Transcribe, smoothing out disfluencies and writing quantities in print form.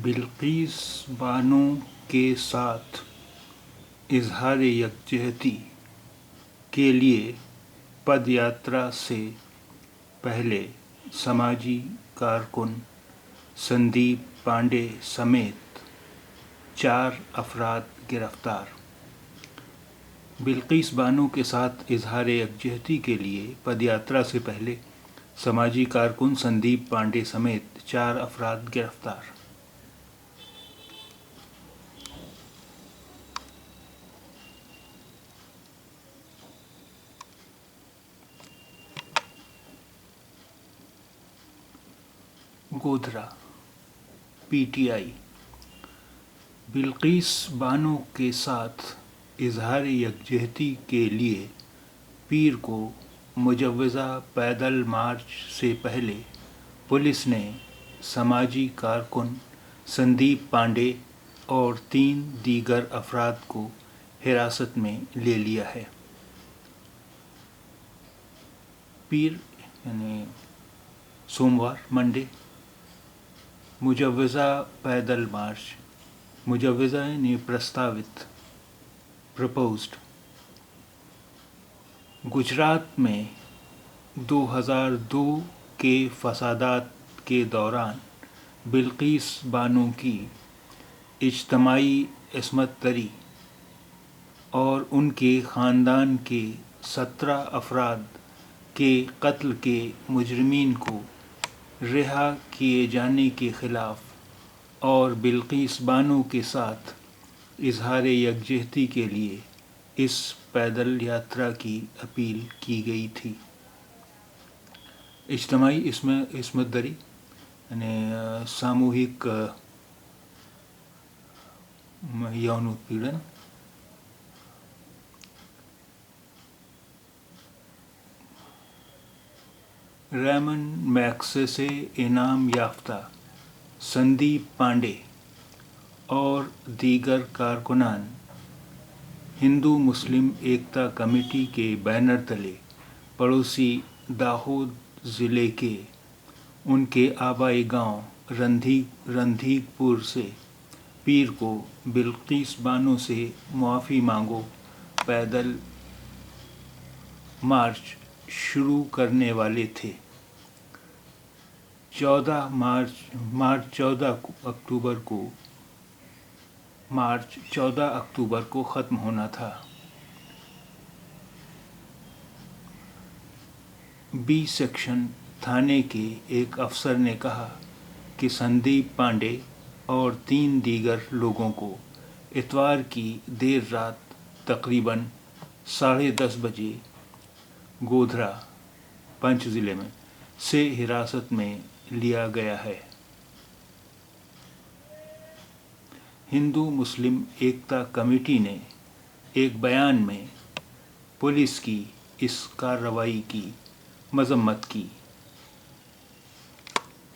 بلقیس بانو کے ساتھ اظہار یکجہتی کے لیے پد یاترا سے پہلے سماجی کارکن سندیپ پانڈے سمیت 4 افراد گرفتار۔ بلقیس بانو کے ساتھ اظہار یکجہتی کے لیے پد یاترا سے پہلے سماجی کارکن سندیپ پانڈے سمیت 4 افراد گرفتار۔ Godhra P T I. Bilkis Bano کے ساتھ اظہار یکجہتی کے لیے پیر کو مجوزہ پیدل مارچ سے پہلے پولیس نے سماجی کارکن سندیپ پانڈے اور 3 دیگر افراد کو حراست میں لے لیا ہے۔ پیر یعنی سوموار منڈے، مجوزہ پیدل مارچ، مجوزہ یعنی پرستاوت پرپوزڈ۔ گجرات میں 2002 کے فسادات کے دوران بلقیس بانو کی اجتماعی عصمت دری اور ان کے خاندان کے 17 افراد کے قتل کے مجرمین کو رہا کیے جانے کے خلاف اور بلقیس بانو کے ساتھ اظہار یکجہتی کے لیے اس پیدل یاترا کی اپیل کی گئی تھی۔ اجتماعی عصمت دری یعنی ساموہک یون اتپیڑن، ریمن میگسیسے انعام یافتہ سندیپ پانڈے اور دیگر کارکنان ہندو مسلم ایکتا کمیٹی کے بینر تلے پڑوسی داہود ضلع کے ان کے آبائی گاؤں رندھیک پور سے پیر کو بلقیس بانو سے معافی مانگو پیدل مارچ شروع کرنے والے تھے۔ مارچ 14 اکتوبر کو ختم ہونا تھا۔ بی سیکشن تھانے کے ایک افسر نے کہا کہ سندیپ پانڈے اور 3 دیگر لوگوں کو اتوار کی دیر رات تقریباً 10:30 بجے گودھرا پنچ ضلع میں سے حراست میں لیا گیا ہے۔ ہندو مسلم ایکتا کمیٹی نے ایک بیان میں پولیس کی اس کارروائی کی مذمت کی۔